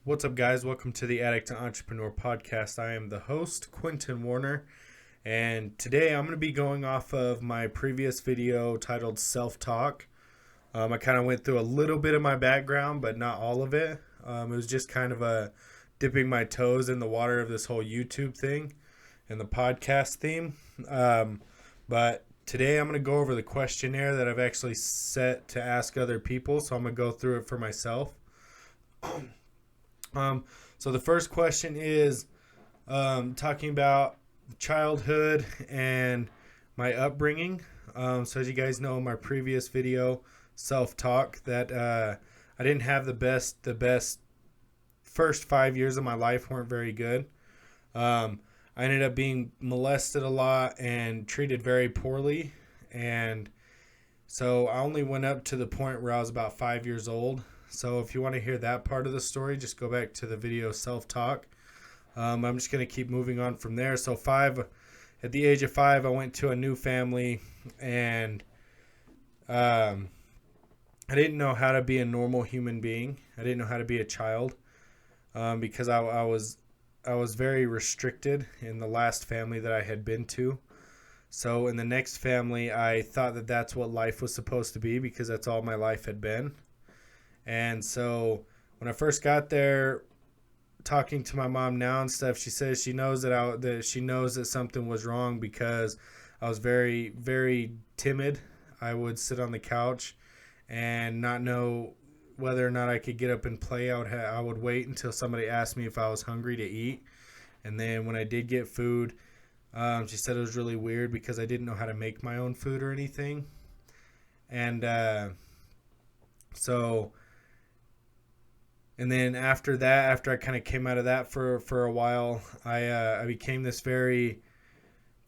What's up, guys? Welcome to the Addict to Entrepreneur podcast. I am the host, Quentin Warner, and today I'm going to be going off of my previous video titled Self Talk. I kind of went through a little bit of my background, but not all of it. It was just kind of a dipping my toes in the water of this whole YouTube thing and the podcast theme. But today I'm going to go over the questionnaire that I've actually set to ask other people, so I'm going to go through it for myself. So the first question is talking about childhood and my upbringing. So as you guys know, in my previous video, self-talk, that I didn't have the best first 5 years of my life weren't very good. I ended up being molested a lot and treated very poorly. And so I only went up to the point where I was about 5 years old. So if you want to hear that part of the story, just go back to the video self-talk. I'm just going to keep moving on from there. So at the age of 5, I went to a new family, and I didn't know how to be a normal human being. I didn't know how to be a child because I was very restricted in the last family that I had been to. So in the next family, I thought that that's what life was supposed to be because that's all my life had been. And so when I first got there, talking to my mom now and stuff, she says she knows that something was wrong because I was very, very timid. I would sit on the couch and not know whether or not I could get up and play. I would wait until somebody asked me if I was hungry to eat. And then when I did get food, she said it was really weird because I didn't know how to make my own food or anything. And And then after that, after I kind of came out of that for a while, I became this very,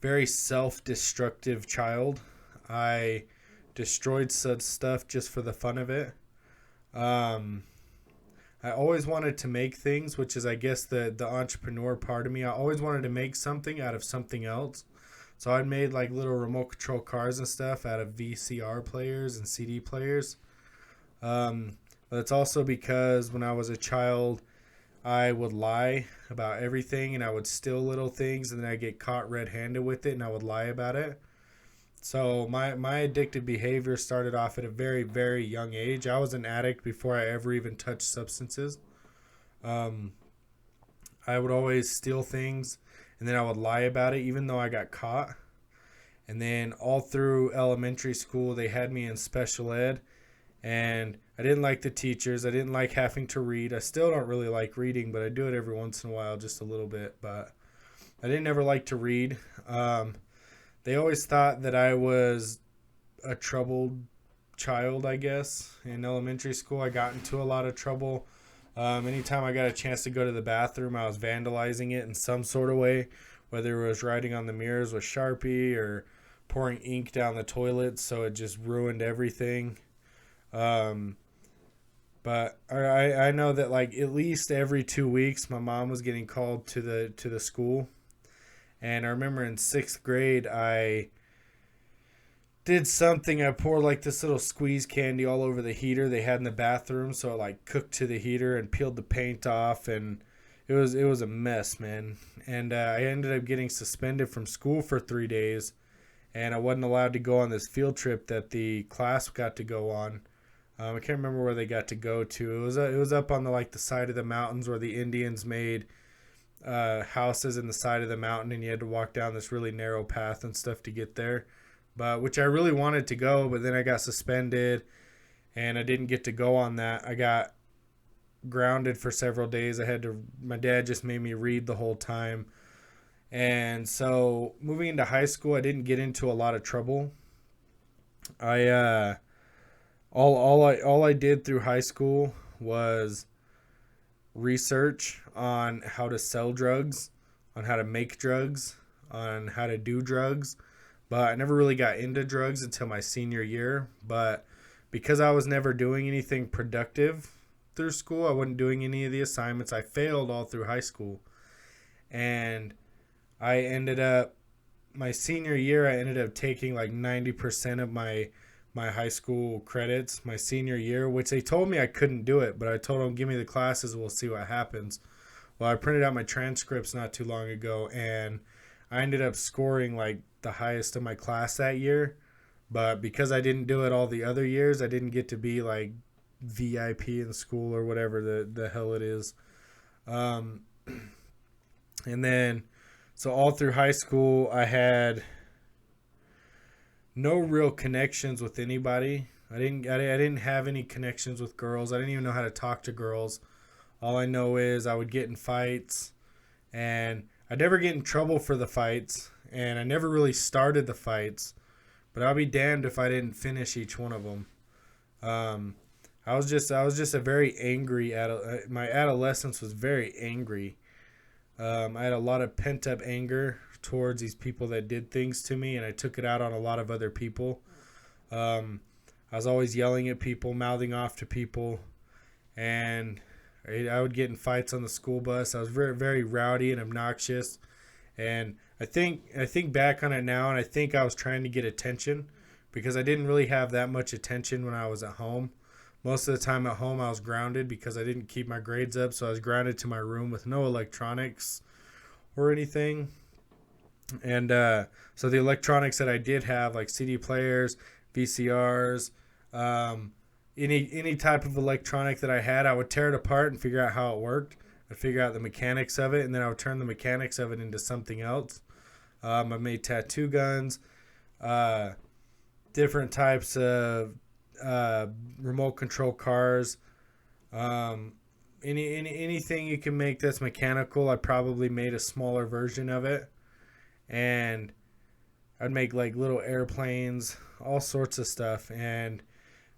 very self-destructive child. I destroyed such stuff just for the fun of it. I always wanted to make things, which is, I guess, the entrepreneur part of me. I always wanted to make something out of something else. So I'd made like little remote control cars and stuff out of VCR players and CD players. But it's also because when I was a child, I would lie about everything and I would steal little things and then I'd get caught red-handed with it and I would lie about it. So my addictive behavior started off at a very, very young age. I was an addict before I ever even touched substances. I would always steal things and then I would lie about it even though I got caught. And then all through elementary school, they had me in special ed. And I didn't like the teachers. I didn't like having to read. I still don't really like reading, but I do it every once in a while, just a little bit. But I didn't ever like to read. They always thought that I was a troubled child, I guess. In elementary school, I got into a lot of trouble. Anytime I got a chance to go to the bathroom, I was vandalizing it in some sort of way, whether it was writing on the mirrors with Sharpie or pouring ink down the toilet, so it just ruined everything. But I know that like at least every 2 weeks my mom was getting called to the school. And I remember in 6th grade I did something. I poured like this little squeeze candy all over the heater they had in the bathroom, so it like cooked to the heater and peeled the paint off, and it was a mess, man. And I ended up getting suspended from school for 3 days, and I wasn't allowed to go on this field trip that the class got to go on. I can't remember where they got to go to. It was up on the side of the mountains where the Indians made houses in the side of the mountain, and you had to walk down this really narrow path and stuff to get there. But which I really wanted to go, but then I got suspended, and I didn't get to go on that. I got grounded for several days. My dad just made me read the whole time. And so moving into high school, I didn't get into a lot of trouble. All I did through high school was research on how to sell drugs, on how to make drugs, on how to do drugs. But I never really got into drugs until my senior year. But because I was never doing anything productive through school, I wasn't doing any of the assignments. I failed all through high school. And my senior year, I ended up taking like 90% of my my high school credits my senior year, which they told me I couldn't do it, but I told them, give me the classes, we'll see what happens. Well, I printed out my transcripts not too long ago, and I ended up scoring like the highest of my class that year. But because I didn't do it all the other years, I didn't get to be like VIP in school or whatever the hell it is. Um, and then, so all through high school, I had no real connections with anybody. I didn't have any connections with girls. I didn't even know how to talk to girls. All I know is I would get in fights, and I'd never get in trouble for the fights, and I never really started the fights. But I'll be damned if I didn't finish each one of them. I was just a very angry my adolescence was very angry. I had a lot of pent up anger towards these people that did things to me, and I took it out on a lot of other people. I was always yelling at people, mouthing off to people, and I would get in fights on the school bus. I was very, very rowdy and obnoxious, and I think back on it now, and I think I was trying to get attention because I didn't really have that much attention when I was at home. Most of the time at home, I was grounded because I didn't keep my grades up, so I was grounded to my room with no electronics or anything. And so the electronics that I did have, like CD players, VCRs, any type of electronic that I had, I would tear it apart and figure out how it worked. I'd figure out the mechanics of it, and then I would turn the mechanics of it into something else. I made tattoo guns, different types of remote control cars, anything you can make that's mechanical. I probably made a smaller version of it, and I'd make like little airplanes, all sorts of stuff. And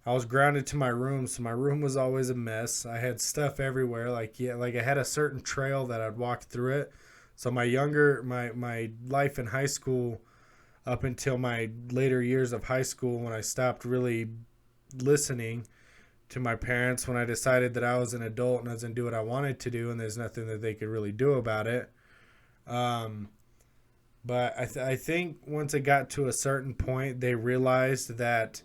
I was grounded to my room, so my room was always a mess. I had stuff everywhere. Like I had a certain trail that I'd walk through it. So my life in high school, up until my later years of high school, when I stopped really listening to my parents, when I decided that I was an adult and I was going to do what I wanted to do, and there's nothing that they could really do about it. But I think once it got to a certain point, they realized that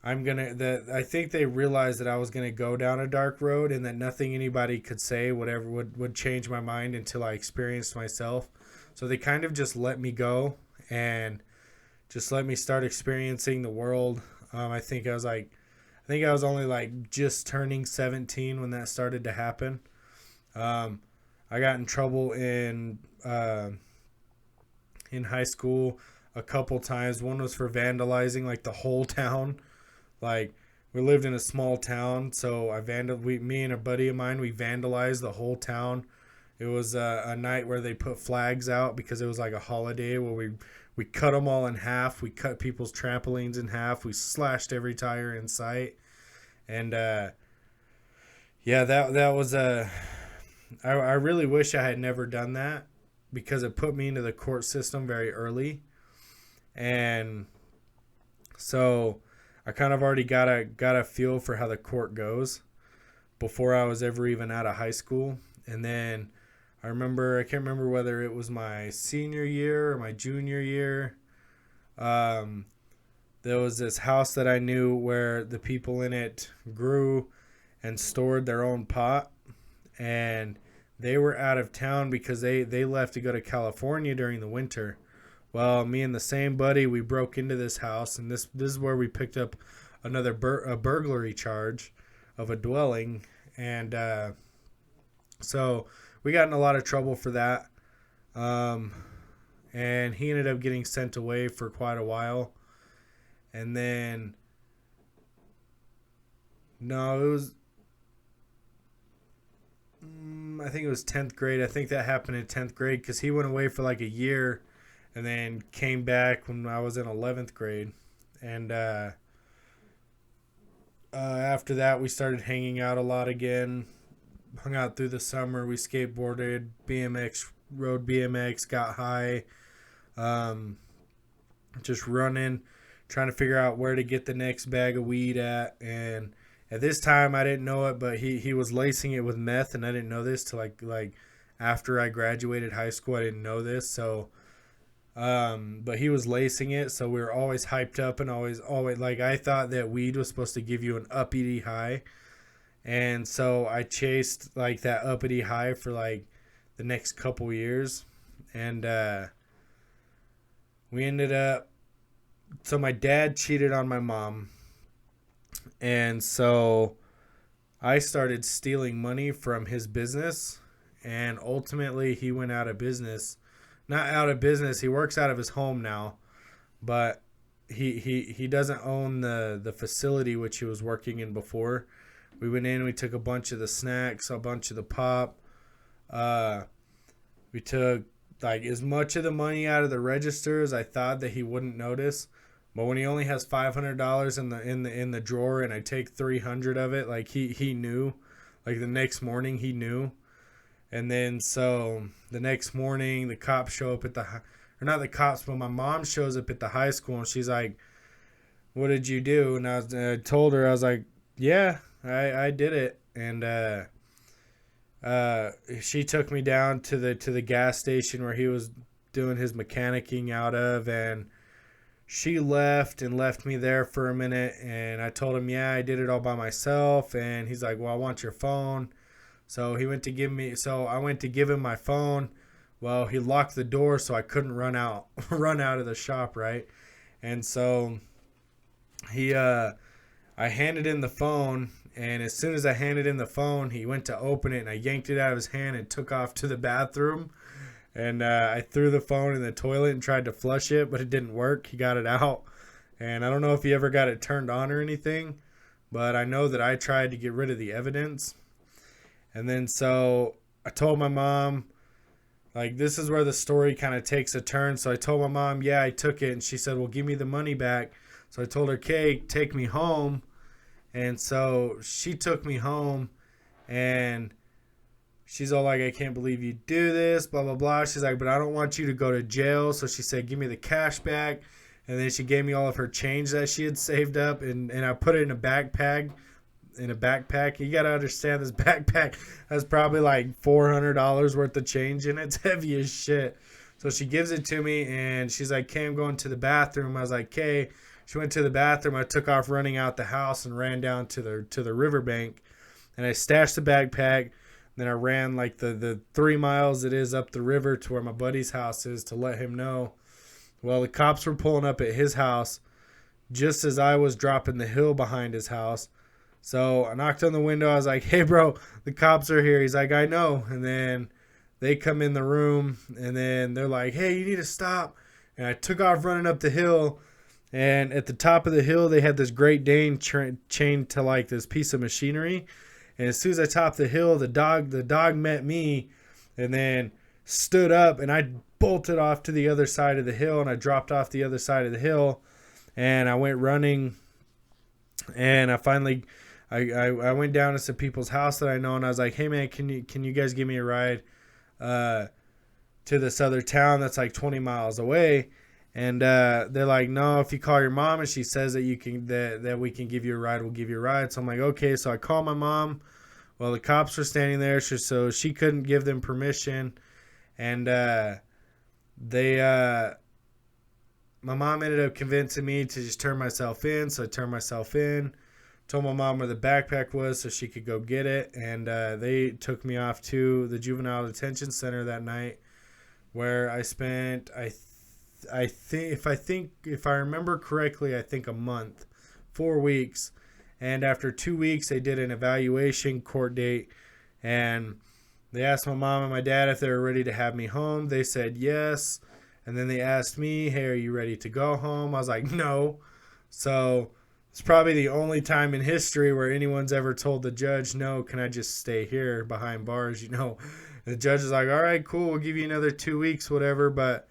I think they realized that I was gonna go down a dark road, and that nothing anybody could say would change my mind until I experienced myself. So they kind of just let me go and just let me start experiencing the world. I think I was only like just turning 17 when that started to happen. I got in trouble in high school a couple times. One was for vandalizing like the whole town. Like, we lived in a small town, so me and a buddy of mine, we vandalized the whole town. It was a night where they put flags out because it was like a holiday where we cut them all in half. We cut people's trampolines in half. We slashed every tire in sight. And yeah, that was I really wish I had never done that, because it put me into the court system very early. And so I kind of already got a feel for how the court goes before I was ever even out of high school. And then I can't remember whether it was my senior year or my junior year. There was this house that I knew where the people in it grew and stored their own pot, and they were out of town because they left to go to California during the winter. Well, me and the same buddy, we broke into this house, and this is where we picked up another burglary charge of a dwelling. And so we got in a lot of trouble for that. And he ended up getting sent away for quite a while. And then, I think it was 10th grade. I think that happened in 10th grade because he went away for like a year and then came back when I was in 11th grade. And after that, we started hanging out a lot again. Hung out through the summer. We skateboarded, rode BMX, got high. Just running, trying to figure out where to get the next bag of weed at. And at this time, I didn't know it, but he was lacing it with meth, and I didn't know this till like after I graduated high school. I didn't know this, so But he was lacing it, so we were always hyped up and always like, I thought that weed was supposed to give you an uppity high. And so I chased like that uppity high for like the next couple years. And we ended up, so my dad cheated on my mom. And so I started stealing money from his business. And ultimately he went out of business. Not out of business, he works out of his home now. But he doesn't own the facility which he was working in before. We went in, we took a bunch of the snacks, a bunch of the pop. We took like as much of the money out of the register as I thought that he wouldn't notice. But when he only has $500 in the drawer and I take 300 of it, like he knew. Like the next morning he knew. And then so the next morning the cops show up at or not the cops, but my mom shows up at the high school and she's like, "What did you do?" And I told her, I was like, "Yeah, I did it." And she took me down to the gas station where he was doing his mechanicking out of, and she left me there for a minute. And I told him, "Yeah, I did it all by myself." And he's like, "Well, I want your phone." So I went to give him my phone. Well, he locked the door so I couldn't run out of the shop, right? And so I handed him the phone, and as soon as I handed him the phone, he went to open it, and I yanked it out of his hand and took off to the bathroom. And I threw the phone in the toilet and tried to flush it, but it didn't work. He got it out. And I don't know if he ever got it turned on or anything, but I know that I tried to get rid of the evidence. And then so I told my mom, like, this is where the story kind of takes a turn. So I told my mom, "Yeah, I took it." And she said, "Well, give me the money back." So I told her, "Okay, take me home." And so she took me home, and she's all like, "I can't believe you do this, blah, blah, blah." She's like, "But I don't want you to go to jail." So she said, "Give me the cash back." And then she gave me all of her change that she had saved up, and I put it in a backpack. You got to understand, this backpack has probably like $400 worth of change in it. It's heavy as shit. So she gives it to me, and she's like, "Okay, I'm going to the bathroom." I was like, "Okay." She went to the bathroom. I took off running out the house and ran down to the riverbank, and I stashed the backpack. Then I ran like the 3 miles it is up the river to where my buddy's house is to let him know. Well, the cops were pulling up at his house just as I was dropping the hill behind his house. So I knocked on the window. I was like, "Hey, bro, the cops are here." He's like, "I know." And then they come in the room, and then they're like, "Hey, you need to stop." And I took off running up the hill. And at the top of the hill, they had this Great Dane chained to like this piece of machinery. And as soon as I topped the hill, the dog met me and then stood up, and I bolted off to the other side of the hill, and I dropped off the other side of the hill, and I went running. And I finally I went down to some people's house that I know, and I was like, "Hey man, can you guys give me a ride to this other town that's like 20 miles away?" And they're like, "No, if you call your mom and she says that you can that we can give you a ride, we'll give you a ride." So I'm like, "Okay." So I call my mom. Well, the cops were standing there, so she couldn't give them permission, and my mom ended up convincing me to just turn myself in. So I turned myself in, told my mom where the backpack was so she could go get it, and they took me off to the juvenile detention center that night, where I spent if I remember correctly, I think a month, 4 weeks. And after 2 weeks, they did an evaluation court date, and they asked my mom and my dad if they were ready to have me home. They said yes. And then they asked me, "Hey, are you ready to go home?" I was like, "No." So it's probably the only time in history where anyone's ever told the judge, "No, can I just stay here behind bars?" The judge is like, "All right, cool, we'll give you another 2 weeks, whatever." But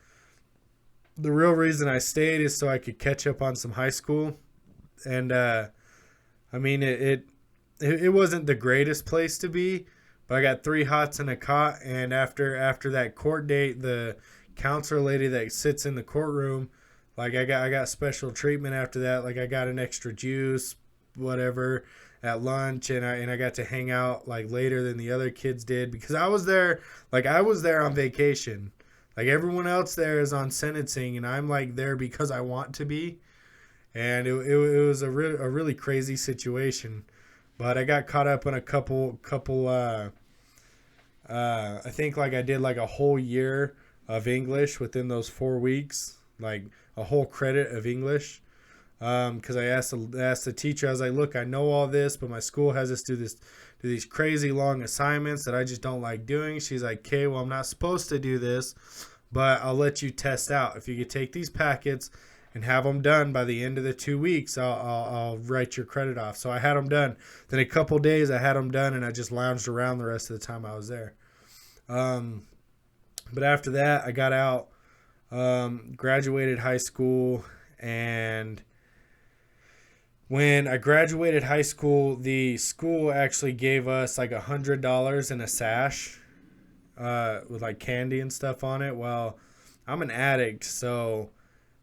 the real reason I stayed is so I could catch up on some high school. And I mean, it wasn't the greatest place to be, but I got 3 hots and a cot. And after that court date, the counselor lady that sits in the courtroom, like I got special treatment after that. Like I got an extra juice, whatever, at lunch, and I got to hang out like later than the other kids did, because I was there on vacation. Like everyone else there is on sentencing, and I'm like there because I want to be. And it was a really crazy situation. But I got caught up in a couple. I think like I did like a whole year of English within those 4 weeks, like a whole credit of English. Because I asked the teacher, I was like, look, I know all this, but my school has us do these crazy long assignments that I just don't like doing. She's like, okay, well, I'm not supposed to do this, but I'll let you test out. If you could take these packets and have them done by the end of the 2 weeks, I'll write your credit off. So I had them done. Then a couple days I had them done, and I just lounged around the rest of the time I was there. But after that, I got out, graduated high school, and when I graduated high school, the school actually gave us like $100 in a sash, with like candy and stuff on it. Well, I'm an addict, so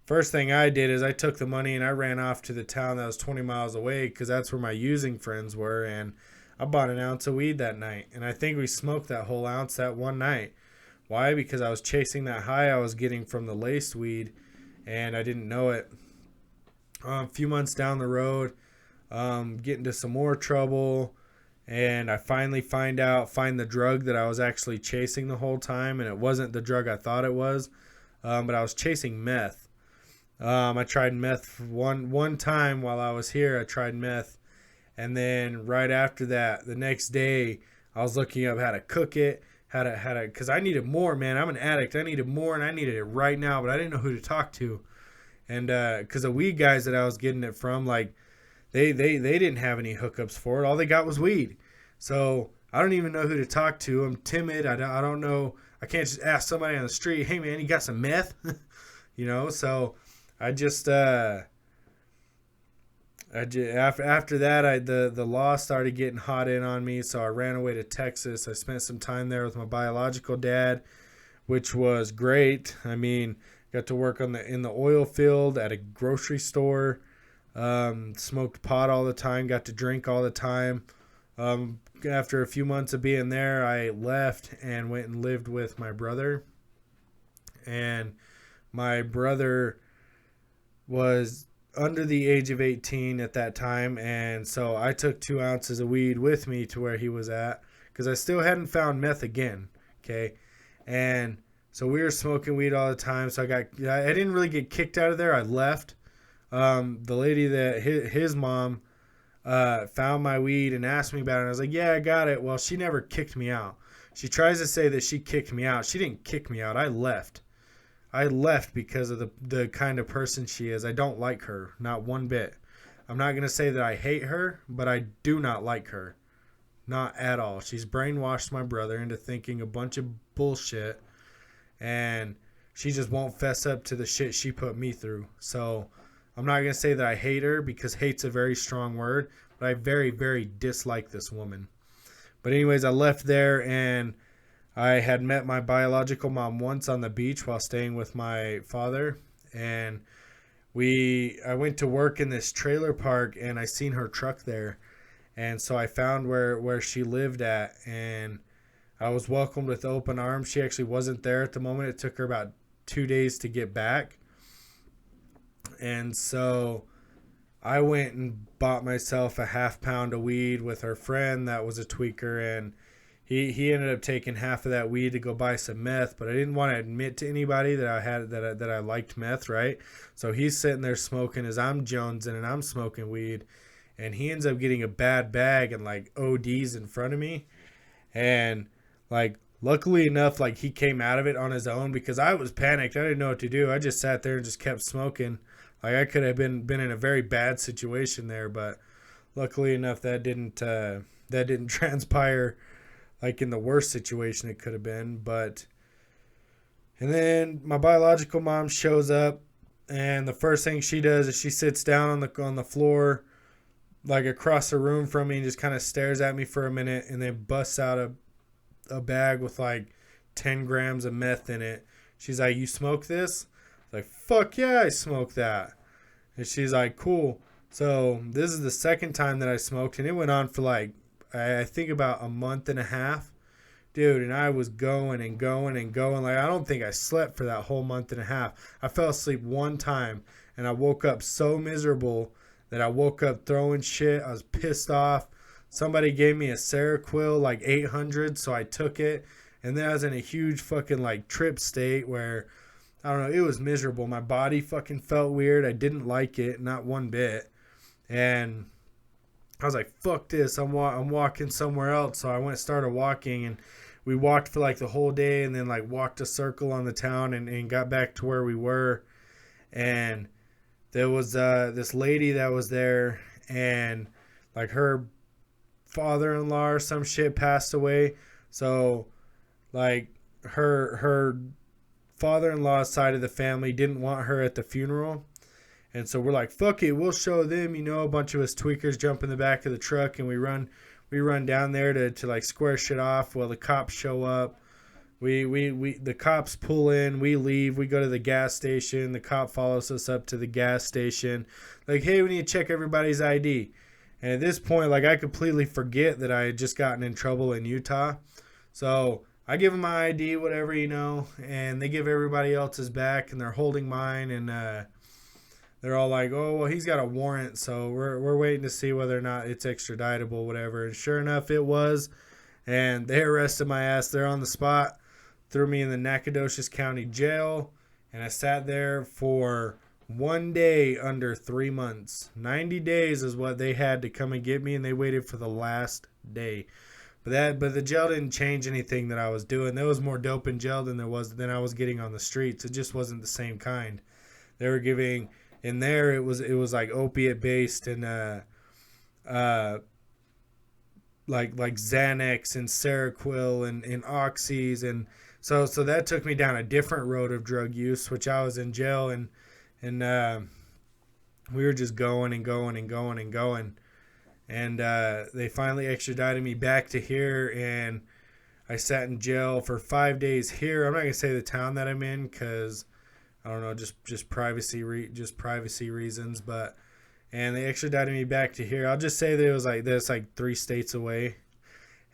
first thing I did is I took the money and I ran off to the town that was 20 miles away because that's where my using friends were, and I bought an ounce of weed that night, and I think we smoked that whole ounce that one night. Why? Because I was chasing that high I was getting from the laced weed, and I didn't know it. A few months down the road, get into some more trouble, and I finally find the drug that I was actually chasing the whole time, and it wasn't the drug I thought it was, but I was chasing meth. I tried meth one time while I was here. I tried meth, and then right after that, the next day, I was looking up how to cook it, how to, because I needed more, man. I'm an addict. I needed more, and I needed it right now, but I didn't know who to talk to. And because the weed guys that I was getting it from, like, they didn't have any hookups for it. All they got was weed. So I don't even know who to talk to. I'm timid. I don't know. I can't just ask somebody on the street, hey, man, you got some meth? So I just, after that, the law started getting hot in on me. So I ran away to Texas. I spent some time there with my biological dad, which was great. I mean, got to work in the oil field at a grocery store. Smoked pot all the time. Got to drink all the time. After a few months of being there, I left and went and lived with my brother. And my brother was under the age of 18 at that time. And so I took 2 ounces of weed with me to where he was at because I still hadn't found meth again. Okay. And so we were smoking weed all the time. So I didn't really get kicked out of there. I left. The lady that his mom found my weed and asked me about it. And I was like, yeah, I got it. Well, she never kicked me out. She tries to say that she kicked me out. She didn't kick me out. I left. I left because of the kind of person she is. I don't like her. Not one bit. I'm not going to say that I hate her, but I do not like her. Not at all. She's brainwashed my brother into thinking a bunch of bullshit. And she just won't fess up to the shit she put me through. So I'm not going to say that I hate her because hate's a very strong word. But I very, very dislike this woman. But anyways, I left there and I had met my biological mom once on the beach while staying with my father. And I went to work in this trailer park and I seen her truck there. And so I found where she lived at, and I was welcomed with open arms. She actually wasn't there at the moment. It took her about 2 days to get back. And so I went and bought myself a half pound of weed with her friend that was a tweaker, and he ended up taking half of that weed to go buy some meth, but I didn't want to admit to anybody that I liked meth, right? So he's sitting there smoking as I'm jonesing and I'm smoking weed, and he ends up getting a bad bag and like ODs in front of me. And like luckily enough, like he came out of it on his own because I was panicked. I didn't know what to do. I just sat there and just kept smoking. Like I could have been in a very bad situation there, but luckily enough that didn't transpire like in the worst situation it could have been. But and then my biological mom shows up, and the first thing she does is she sits down on the floor like across the room from me and just kind of stares at me for a minute, and then busts out a bag with like 10 grams of meth in it. She's like, "You smoke this?" I'm like, "Fuck yeah, I smoke that." And she's like, "Cool." So this is the second time that I smoked, and it went on for like I think about a month and a half dude, and I was going and going and going. Like, I don't think I slept for that whole month and a half. I fell asleep one time, and I woke up so miserable that I woke up throwing shit. I was pissed off. Somebody gave me a Seroquel, like 800, so I took it. And then I was in a huge fucking, like, trip state where, I don't know, it was miserable. My body fucking felt weird. I didn't like it, not one bit. And I was like, fuck this. I'm walking somewhere else. So I went and started walking, and we walked for like the whole day, and then like walked a circle on the town, and got back to where we were. And there was this lady that was there, and like her father-in-law or some shit passed away. So like her father-in-law's side of the family didn't want her at the funeral. And so we're like, fuck it, we'll show them, a bunch of us tweakers jump in the back of the truck, and we run down there to like square shit off. Well, the cops show up. The cops pull in, we leave, we go to the gas station. The cop follows us up to the gas station. Like, hey, we need to check everybody's ID. And at this point, like, I completely forget that I had just gotten in trouble in Utah. So I give them my ID, whatever, and they give everybody else's back, and they're holding mine, and they're all like, oh, well, he's got a warrant, so we're waiting to see whether or not it's extraditable, whatever. And sure enough, it was. And they arrested my ass there on the spot, threw me in the Nacogdoches County Jail, and I sat there for 1 day under 3 months. 90 days is what they had to come and get me, and they waited for the last day. But the jail didn't change anything that I was doing. There was more dope in jail than I was getting on the streets. It just wasn't the same kind. They were giving... In there, it was like opiate based, and like Xanax and Seroquel and Oxys, and so that took me down a different road of drug use, which I was in jail, and we were just going and going and going and going, and they finally extradited me back to here, and I sat in jail for 5 days here. I'm not gonna say the town that I'm in, because I don't know, just privacy reasons, and they extradited me back to here. I'll just say that it was like this, like 3 states away,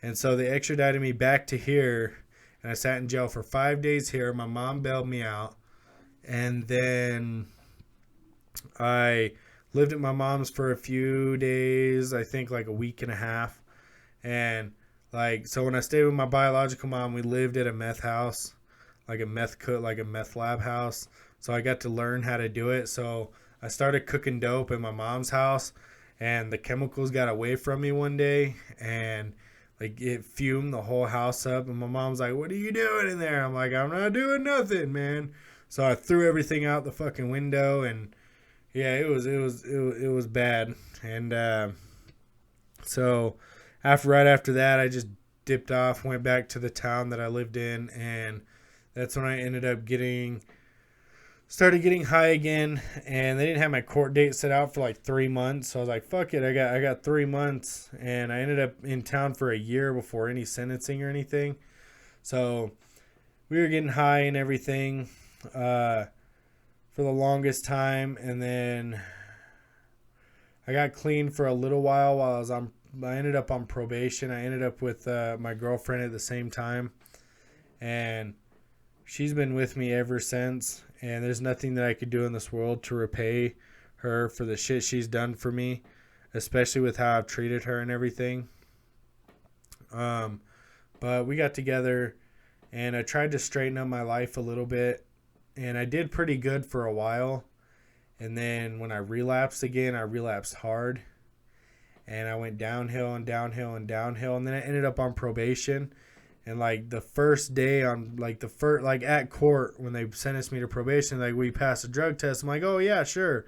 and so they extradited me back to here, and I sat in jail for 5 days here. My mom bailed me out, and then I lived at my mom's for a few days, I think like a week and a half, and like, so when I stayed with my biological mom, we lived at a meth house. Like a meth lab house. So I got to learn how to do it. So I started cooking dope in my mom's house, and the chemicals got away from me one day, and like it fumed the whole house up. And my mom's like, "What are you doing in there?" I'm like, "I'm not doing nothing, man." So I threw everything out the fucking window, and yeah, it was bad. And so right after that, I just dipped off, went back to the town that I lived in, and that's when I ended up started getting high again, and they didn't have my court date set out for like 3 months. So I was like, fuck it, I got 3 months, and I ended up in town for a year before any sentencing or anything. So we were getting high and everything for the longest time, and then I got clean for a little while I ended up on probation. I ended up with my girlfriend at the same time, and she's been with me ever since, and there's nothing that I could do in this world to repay her for the shit she's done for me, especially with how I've treated her and everything. But we got together, and I tried to straighten up my life a little bit, and I did pretty good for a while. And then when I relapsed again, I relapsed hard, and I went downhill and downhill and downhill, and then I ended up on probation. And like the first day on like at court, when they sentenced me to probation, like, we passed a drug test. I'm like, oh yeah, sure.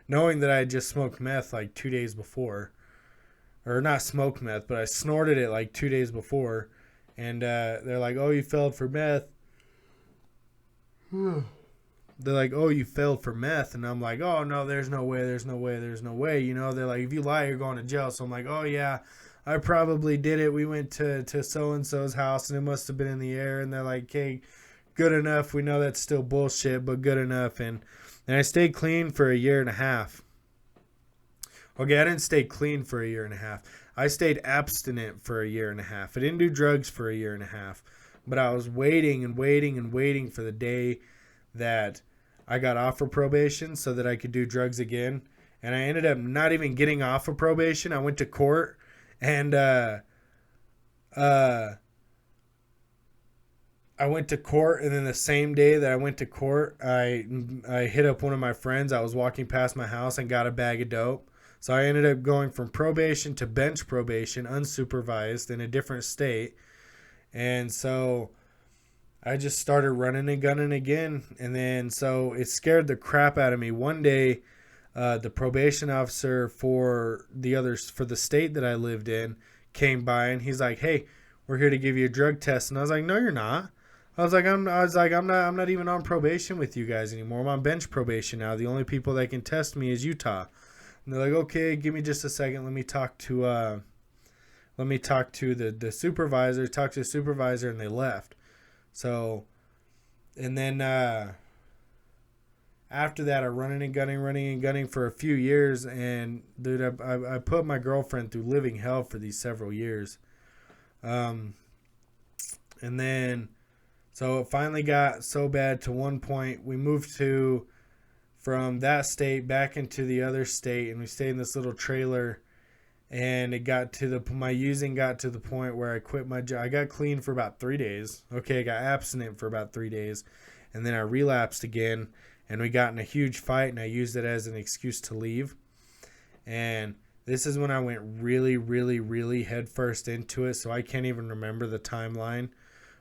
Knowing that I had just smoked meth like 2 days before, or not smoked meth, but I snorted it like 2 days before. And they're like, oh, you failed for meth. They're like, oh, you failed for meth. And I'm like, oh no, there's no way. They're like, if you lie, you're going to jail. So I'm like, oh yeah, I probably did it. We went to so-and-so's house, and it must have been in the air. And they're like, hey, good enough. We know that's still bullshit, but good enough. And I stayed clean for a year and a half. Okay, I didn't stay clean for a year and a half. I stayed abstinent for a year and a half. I didn't do drugs for a year and a half, but I was waiting and waiting and waiting for the day that I got off of probation so that I could do drugs again. And I ended up not even getting off of probation. I went to court and I went to court, and then the same day that I went to court, I hit up one of my friends. I was walking past my house and got a bag of dope. So I ended up going from probation to bench probation, unsupervised, in a different state. And so I just started running and gunning again. And then so it scared the crap out of me. One day, the probation officer for the state that I lived in came by, and he's like, "Hey, we're here to give you a drug test." And I was like, "No, you're not." I'm not even on probation with you guys anymore. I'm on bench probation now. The only people that can test me is Utah. And they're like, "Okay, give me just a second. Let me talk to the supervisor." Talk to the supervisor, and they left. So, and then after that, I running and gunning for a few years. And dude, I put my girlfriend through living hell for these several years. And then, so it finally got so bad to one point we moved from that state back into the other state, and we stayed in this little trailer. And it got to my using got to the point where I quit my job. I got clean for about 3 days. Okay, I got abstinent for about 3 days, and then I relapsed again. And we got in a huge fight, and I used it as an excuse to leave. And this is when I went really, really, really headfirst into it. So I can't even remember the timeline.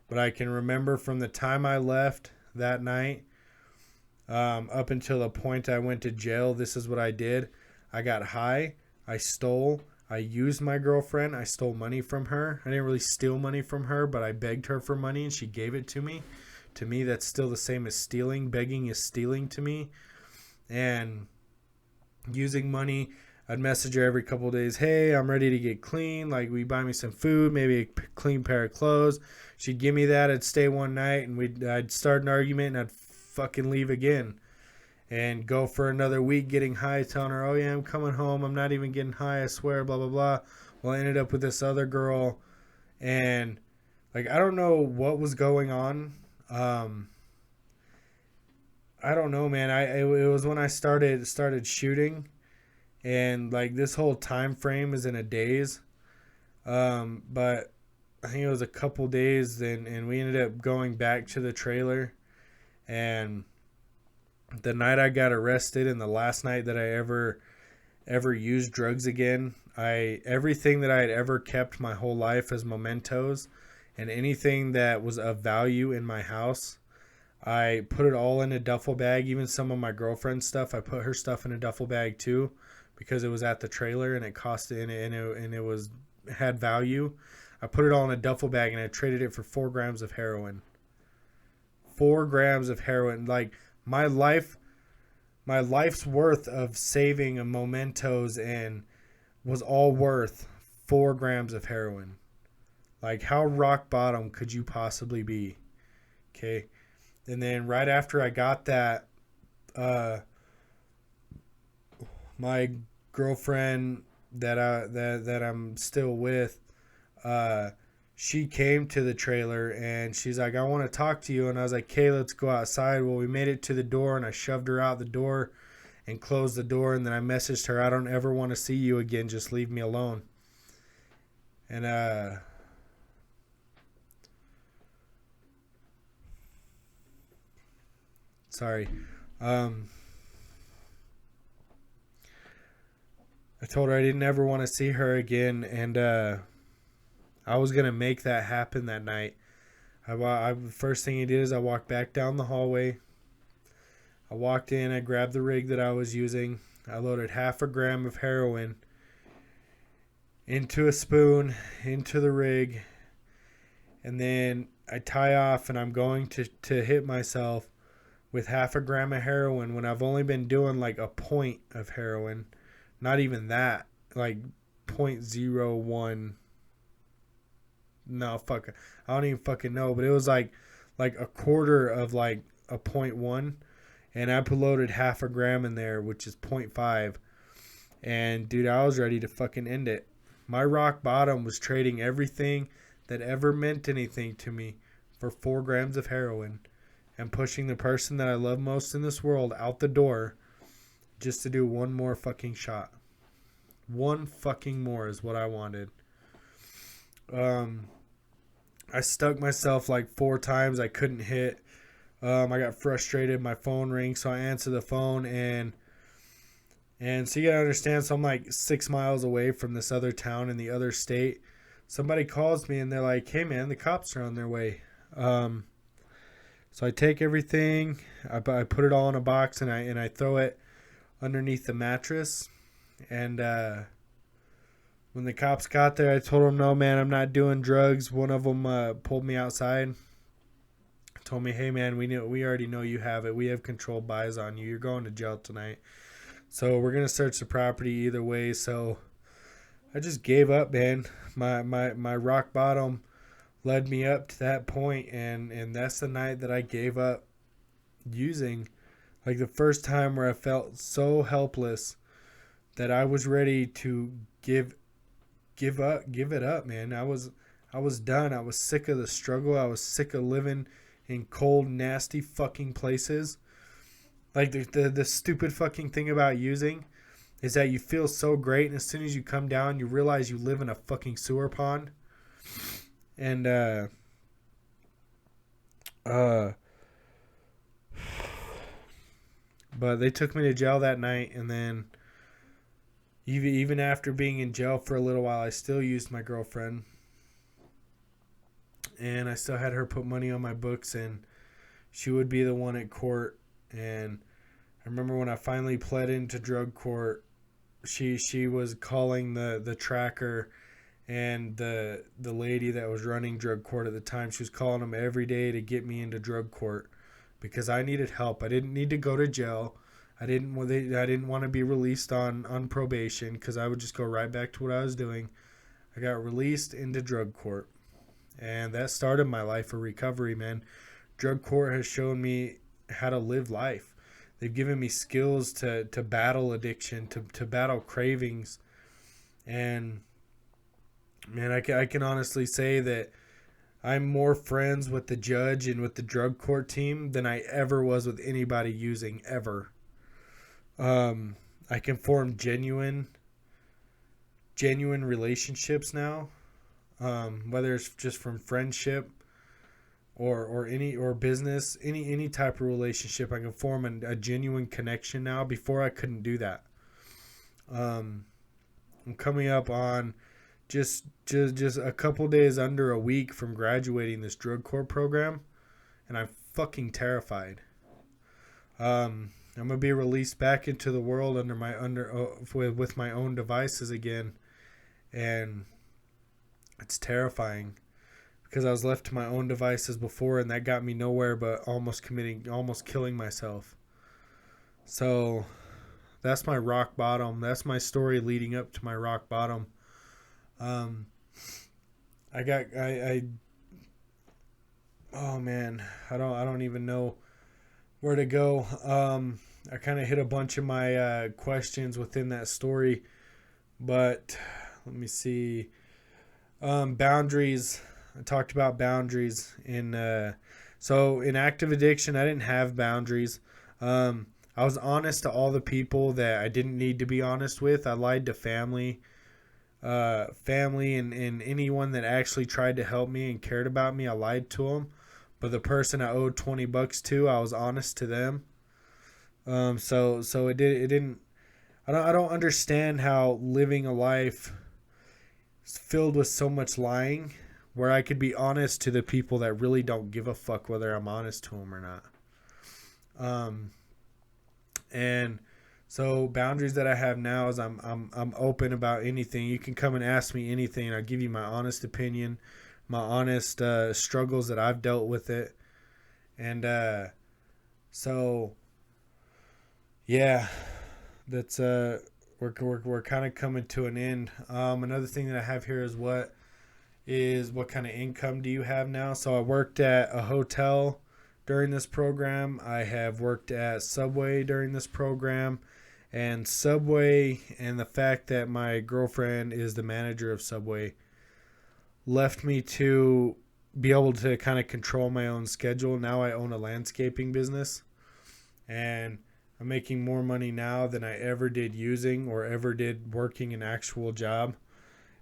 But I can remember from the time I left that night up until the point I went to jail, this is what I did. I got high. I stole. I used my girlfriend. I stole money from her. I didn't really steal money from her, but I begged her for money, and she gave it to me. To me, that's still the same as stealing. Begging is stealing to me. And using money, I'd message her every couple of days. "Hey, I'm ready to get clean. Like, will you buy me some food? Maybe a clean pair of clothes?" She'd give me that. I'd stay one night, and I'd start an argument, and I'd fucking leave again. And go for another week getting high, telling her, "Oh, yeah, I'm coming home. I'm not even getting high, I swear, blah, blah, blah." Well, I ended up with this other girl. And, like, I don't know what was going on. I don't know, man. It was when I started shooting, and like this whole time frame is in a days. But I think it was a couple days, and we ended up going back to the trailer. And the night I got arrested, and the last night that I ever used drugs again, everything that I had ever kept my whole life as mementos, and anything that was of value in my house, I put it all in a duffel bag. Even some of my girlfriend's stuff, I put her stuff in a duffel bag too, because it was at the trailer and it cost and it had value. I put it all in a duffel bag, and I traded it for 4 grams of heroin. 4 grams of heroin. Like my life's worth of saving a mementos and was all worth 4 grams of heroin. Like, how rock bottom could you possibly be? Okay. And then right after I got that, my girlfriend that I'm still with, she came to the trailer, and she's like, "I want to talk to you." And I was like, "Okay, let's go outside." Well, we made it to the door, and I shoved her out the door and closed the door. And then I messaged her, "I don't ever want to see you again. Just leave me alone." And, sorry. I told her I didn't ever want to see her again, and I was gonna make that happen that night. First thing he did is I walked back down the hallway. I walked in, I grabbed the rig that I was using. I loaded 1/2 gram of heroin into a spoon, into the rig, and then I tie off, and I'm going to hit myself with 1/2 gram of heroin when I've only been doing like a point of heroin. Not even that. Like 0.01. No, fuck. I don't even fucking know. But it was like a quarter of like a 0.1. And I loaded 1/2 gram in there, which is 0.5. And dude, I was ready to fucking end it. My rock bottom was trading everything that ever meant anything to me for 4 grams of heroin and pushing the person that I love most in this world out the door just to do one more fucking shot. One fucking more is what I wanted. I stuck myself like 4 times. I couldn't hit. I got frustrated. My phone rings, so I answer the phone, and so you gotta understand. So I'm like 6 miles away from this other town in the other state. Somebody calls me and they're like, "Hey man, the cops are on their way." So I take everything. I put it all in a box and I throw it underneath the mattress. And when the cops got there, I told them, "No man, I'm not doing drugs." One of them pulled me outside. Told me, "Hey man, we already know you have it. We have controlled buys on you. You're going to jail tonight. So we're gonna search the property either way." So I just gave up, man. My rock bottom led me up to that point, and that's the night that I gave up using. Like the first time where I felt so helpless that I was ready to give it up, man. I was done. I was sick of the struggle. I was sick of living in cold, nasty fucking places. Like the stupid fucking thing about using is that you feel so great, and as soon as you come down, you realize you live in a fucking sewer pond. And but they took me to jail that night, and then even after being in jail for a little while, I still used my girlfriend. And I still had her put money on my books, and she would be the one at court. And I remember when I finally pled into drug court, she was calling the tracker and the lady that was running drug court at the time. She was calling them every day to get me into drug court because I needed help. I didn't need to go to jail. I didn't want to be released on probation because I would just go right back to what I was doing. I got released into drug court. And that started my life of recovery, man. Drug court has shown me how to live life. They've given me skills to battle addiction, to battle cravings. And, man, I can honestly say that I'm more friends with the judge and with the drug court team than I ever was with anybody using, ever. I can form genuine relationships now. Whether it's just from friendship or business, any type of relationship, I can form a genuine connection now. Before I couldn't do that. I'm coming up on just a couple days under a week from graduating this drug court program, and I'm fucking terrified. I'm gonna be released back into the world with my own devices again, and it's terrifying because I was left to my own devices before, and that got me nowhere but almost killing myself. So that's my rock bottom. That's my story leading up to my rock bottom. Oh man, I don't even know where to go. I kind of hit a bunch of my questions within that story, but let me see. Boundaries. I talked about boundaries so in active addiction, I didn't have boundaries. I was honest to all the people that I didn't need to be honest with. I lied to family and anyone that actually tried to help me and cared about me. I lied to them. But the person I owed $20 to, I was honest to them. So it didn't. I don't understand how living a life filled with so much lying, where I could be honest to the people that really don't give a fuck whether I'm honest to them or not. And so boundaries that I have now is I'm open about anything. You can come and ask me anything. I'll give you my honest opinion, my honest struggles that I've dealt with it. And so yeah, that's we're kind of coming to an end. Another thing that I have here is what kind of income do you have now? So I worked at a hotel during this program. I have worked at Subway during this program, And Subway, and the fact that my girlfriend is the manager of Subway, left me to be able to kind of control my own schedule. Now I own a landscaping business, and I'm making more money now than I ever did using or ever did working an actual job.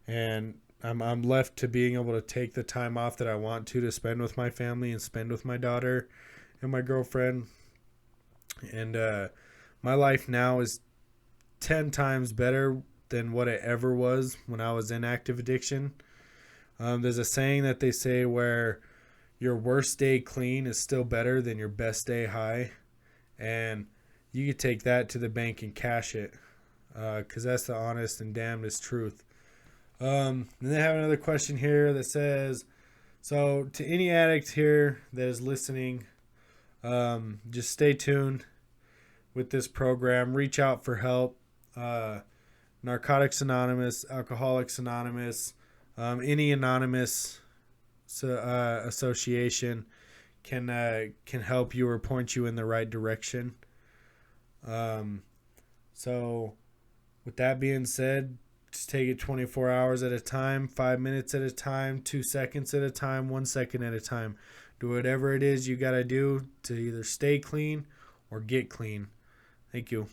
And I'm left to being able to take the time off that I want to spend with my family and spend with my daughter and my girlfriend. And my life now is 10 times better than what it ever was when I was in active addiction. There's a saying that they say where your worst day clean is still better than your best day high. And you could take that to the bank and cash it, because that's the honest and damnedest truth. And they have another question here that says, so to any addict here that is listening, just stay tuned with this program. Reach out for help. Narcotics Anonymous, Alcoholics Anonymous, any anonymous association can help you or point you in the right direction. So with that being said, just take it 24 hours at a time, 5 minutes at a time, 2 seconds at a time, 1 second at a time. Do whatever it is you got to do to either stay clean or get clean. Thank you.